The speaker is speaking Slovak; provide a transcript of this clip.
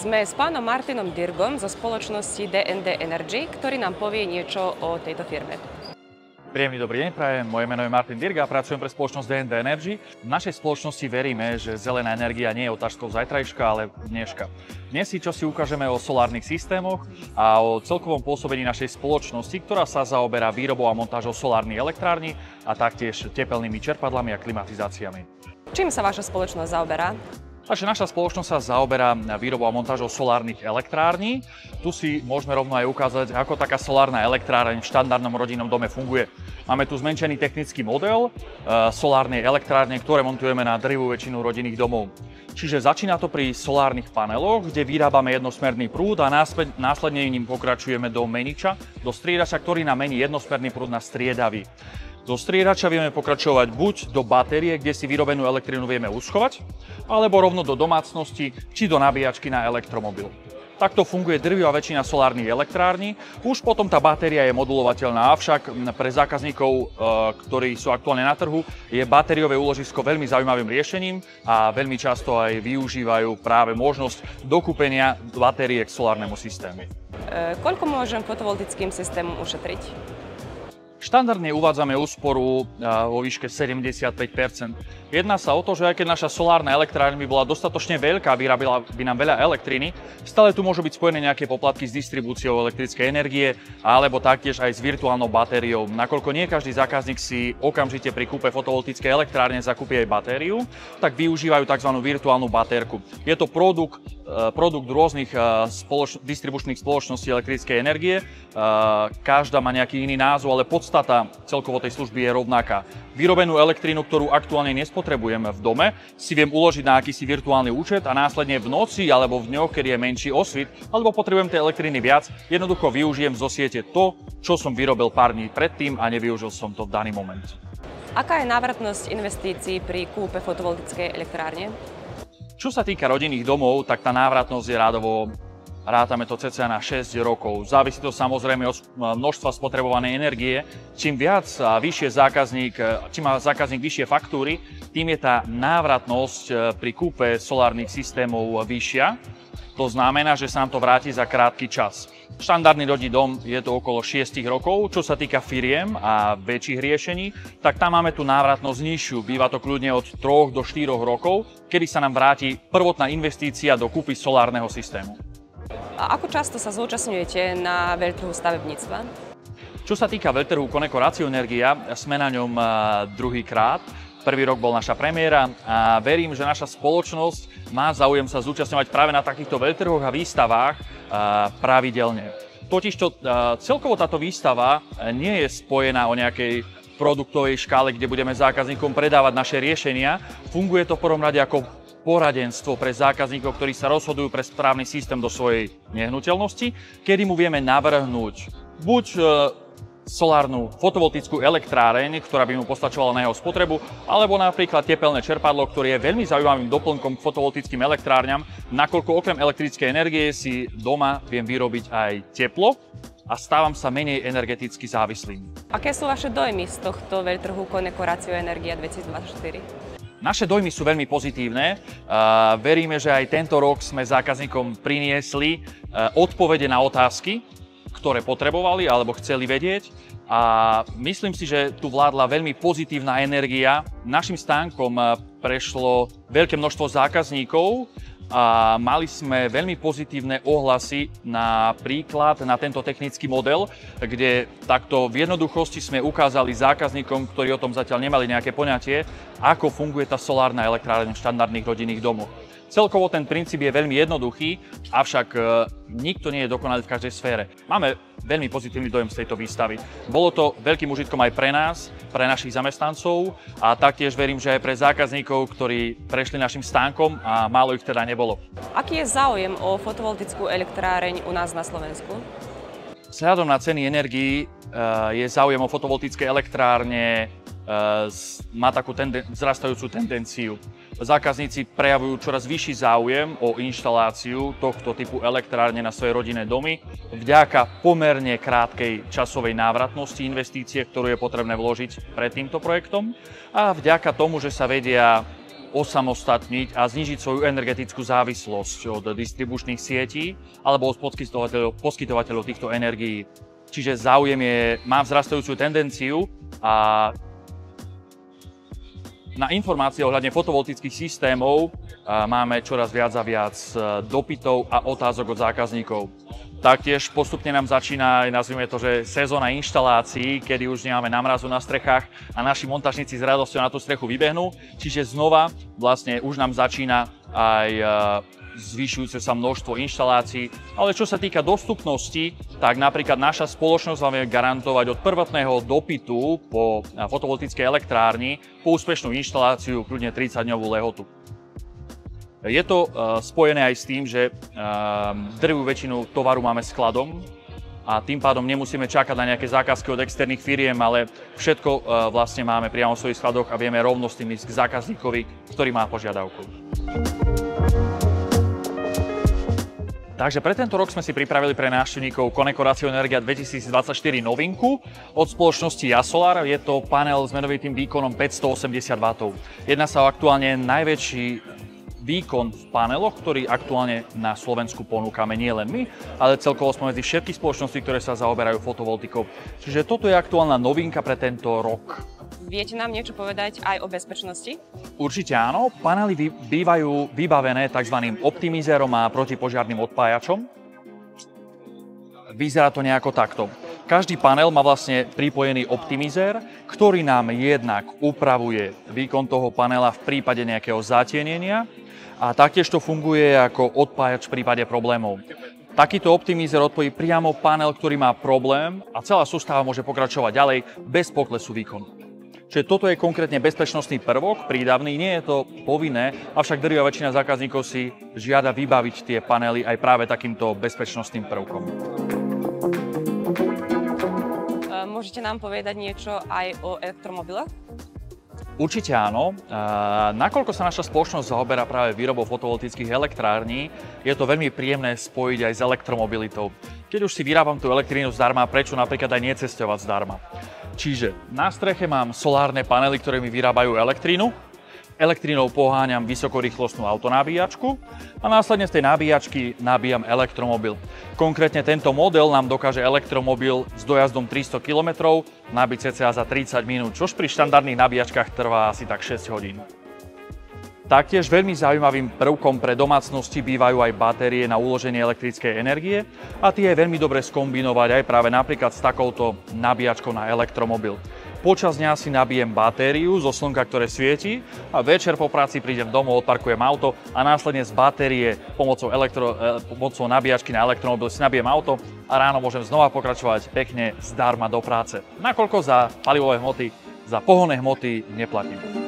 Sme s pánom Martinom Dirgom zo spoločnosti DND Energy, ktorý nám povie niečo o tejto firme. Príjemný dobrý deň, prajem. Moje meno je Martin Dirg a pracujem pre spoločnosť DND Energy. V našej spoločnosti veríme, že zelená energia nie je otázkou zajtrajška, ale dneška. Dnes si čosi ukážeme o solárnych systémoch a o celkovom pôsobení našej spoločnosti, ktorá sa zaoberá výrobou a montážou solárnych elektrární a taktiež tepelnými čerpadlami a klimatizáciami. Čím sa vaša spoločnosť zaoberá? Takže naša spoločnosť sa zaoberá výrobou a montážou solárnych elektrární. Tu si môžeme rovno aj ukázať, ako taká solárna elektráreň v štandardnom rodinnom dome funguje. Máme tu zmenšený technický model solárnej elektrárne, ktoré montujeme na drvivú väčšinu rodinných domov. Čiže začína to pri solárnych paneloch, kde vyrábame jednosmerný prúd a následne ním pokračujeme do meniča, do striedača, ktorý nám mení jednosmerný prúd na striedavý. Do striedača vieme pokračovať buď do batérie, kde si vyrobenú elektrinu vieme uschovať, alebo rovno do domácnosti či do nabíjačky na elektromobil. Takto funguje drvivá väčšina solárnych elektrární. Už potom tá batéria je modulovateľná, avšak pre zákazníkov, ktorí sú aktuálne na trhu, je batériové úložisko veľmi zaujímavým riešením a veľmi často aj využívajú práve možnosť dokúpenia batérie k solárnemu systému. Koľko môžem fotovoltickým systémom ušetriť? Štandardne uvádzame úsporu vo výške 75%. Jedná sa o to, že aj keď naša solárna elektrárne by bola dostatočne veľká a vyrábila by nám veľa elektriny, stále tu môžu byť spojené nejaké poplatky s distribúciou elektrickej energie alebo taktiež aj s virtuálnou batériou. Nakoľko nie každý zákazník si okamžite pri kúpe fotovoltickej elektrárne zakúpi aj batériu, tak využívajú tzv. Virtuálnu batérku. Je to produkt rôznych distribučných spoločností elektrickej energie. Každá má nejaký iný názov, ale podstata celkovo tej služby je rovnaká. Vyrobenú elektrínu, ktorú aktuálne nespotrebujem v dome, si viem uložiť na akýsi virtuálny účet a následne v noci alebo v dňoch, keď je menší osvit, alebo potrebujem tej elektriny viac, jednoducho využijem zo siete to, čo som vyrobil pár dní predtým a nevyužil som to v daný moment. Aká je návratnosť investícií pri kúpe fotovoltickej elektrárne? Čo sa týka rodinných domov, tak tá návratnosť je rátame to cca na 6 rokov. Závisí to samozrejme od množstva spotrebovanej energie. Čím viac a čím má zákazník vyššie faktúry, tým je tá návratnosť pri kúpe solárnych systémov vyššia. To znamená, že sa nám to vráti za krátky čas. Štandardný rodinný dom je to okolo 6 rokov. Čo sa týka firiem a väčších riešení, tak tam máme tú návratnosť nižšiu. Býva to kľudne od 3 do 4 rokov, kedy sa nám vráti prvotná investícia do kúpy solárneho systému. A ako často sa zúčastňujete na veľtrhu stavebníctva? Čo sa týka veľtrhu Koneko Ratio Energia, sme na ňom druhýkrát. Prvý rok bol naša premiéra a verím, že naša spoločnosť má záujem sa zúčastňovať práve na takýchto veľtrhoch a výstavách pravidelne. Totižto celkovo táto výstava nie je spojená o nejakej produktovej škále, kde budeme zákazníkom predávať naše riešenia. Funguje to v prvom rade ako poradenstvo pre zákazníkov, ktorí sa rozhodujú pre správny systém do svojej nehnuteľnosti, kedy mu vieme navrhnúť buď solárnu fotovoltickú elektráreň, ktorá by mu postačovala na jeho spotrebu, alebo napríklad tepelné čerpadlo, ktoré je veľmi zaujímavým doplnkom k fotovoltickým elektrárňam, nakoľko okrem elektrickej energie si doma viem vyrobiť aj teplo a stávam sa menej energeticky závislým. Aké sú vaše dojmy z tohto veľtrhu Koneko Ratio Energia 2024? Naše dojmy sú veľmi pozitívne. Veríme, že aj tento rok sme zákazníkom priniesli odpovede na otázky, ktoré potrebovali alebo chceli vedieť. A myslím si, že tu vládla veľmi pozitívna energia. Našim stánkom prešlo veľké množstvo zákazníkov a mali sme veľmi pozitívne ohlasy napríklad na tento technický model, kde takto v jednoduchosti sme ukázali zákazníkom, ktorí o tom zatiaľ nemali nejaké poňatie, ako funguje tá solárna elektráreň v štandardných rodinných domoch. Celkovo ten princíp je veľmi jednoduchý, avšak nikto nie je dokonalý v každej sfére. Máme veľmi pozitívny dojem z tejto výstavy. Bolo to veľkým užitkom aj pre nás, pre našich zamestnancov a taktiež verím, že aj pre zákazníkov, ktorí prešli našim stánkom a málo ich teda nebolo. Aký je záujem o fotovoltickú elektráreň u nás na Slovensku? Vzhľadom na ceny energií je záujem o fotovoltické elektrárne má takú vzrastajúcu tendenciu. Zákazníci prejavujú čoraz vyšší záujem o inštaláciu tohto typu elektrárne na svoje rodinné domy vďaka pomerne krátkej časovej návratnosti investície, ktorú je potrebné vložiť pred týmto projektom a vďaka tomu, že sa vedia osamostatniť a znížiť svoju energetickú závislosť od distribučných sietí alebo od poskytovateľov týchto energií. Čiže záujem má vzrastajúcu tendenciu a na informácie ohľadne fotovoltických systémov máme čoraz viac a viac dopytov a otázok od zákazníkov. Taktiež postupne nám začína, nazvime to, že sezóna inštalácií, kedy už nemáme námrazu na strechách a naši montážnici s radosťou na tú strechu vybehnú. Čiže znova vlastne už nám začína aj zvyšujúce sa množstvo inštalácií. Ale čo sa týka dostupnosti, tak napríklad naša spoločnosť vám vie garantovať od prvotného dopytu po fotovoltickej elektrárni po úspešnú inštaláciu kľudne 30-dňovú lehotu. Je to spojené aj s tým, že drvivú väčšinu tovaru máme skladom a tým pádom nemusíme čakať na nejaké zákazky od externých firiem, ale všetko vlastne máme priamo v svojich skladoch a vieme rovno s tým ísť k zákazníkovi, ktorý má požiadavku. Takže pre tento rok sme si pripravili pre návštevníkov Koneko Ratio Energia 2024 novinku od spoločnosti Jasolar. Je to panel s menovitým výkonom 580 W. Jedná sa o aktuálne najväčší výkon v paneloch, ktorý aktuálne na Slovensku ponúkame nie len my, ale celkovo spomedzi všetky spoločnosti, ktoré sa zaoberajú fotovoltikou. Čiže toto je aktuálna novinka pre tento rok. Viete nám niečo povedať aj o bezpečnosti? Určite áno. Panely bývajú vybavené tzv. Optimizérom a protipožiarnym odpájačom. Vyzerá to nejako takto. Každý panel má vlastne pripojený optimizér, ktorý nám jednak upravuje výkon toho panela v prípade nejakého zatienenia a taktiež to funguje ako odpájač v prípade problémov. Takýto optimizér odpojí priamo panel, ktorý má problém a celá sústava môže pokračovať ďalej bez poklesu výkonu. Čiže toto je konkrétne bezpečnostný prvok, prídavný, nie je to povinné, avšak drvivá väčšina zákazníkov si žiada vybaviť tie panely aj práve takýmto bezpečnostným prvkom. Môžete nám povedať niečo aj o elektromobiloch? Určite áno. Nakoľko sa naša spoločnosť zaoberá práve výrobou fotovoltických elektrární, je to veľmi príjemné spojiť aj s elektromobilitou. Keď už si vyrábam tú elektrínu zdarma, prečo napríklad aj necestovať zdarma? Čiže na streche mám solárne panely, ktoré mi vyrábajú elektrínu. Elektrínou poháňam vysokorýchlostnú autonabíjačku a následne z tej nabíjačky nabíjam elektromobil. Konkrétne tento model nám dokáže elektromobil s dojazdom 300 km nabiť cca za 30 minút, čož pri štandardných nabíjačkách trvá asi tak 6 hodín. Taktiež veľmi zaujímavým prvkom pre domácnosti bývajú aj batérie na uloženie elektrickej energie a tie je veľmi dobre skombinovať aj práve napríklad s takouto nabíjačkou na elektromobil. Počas dňa si nabijem batériu zo slnka, ktoré svieti a večer po práci prídem domov, odparkujem auto a následne z batérie pomocou nabíjačky na elektromobil si nabijem auto a ráno môžem znova pokračovať pekne zdarma do práce. Nakoľko za palivové hmoty, za pohonné hmoty neplatím.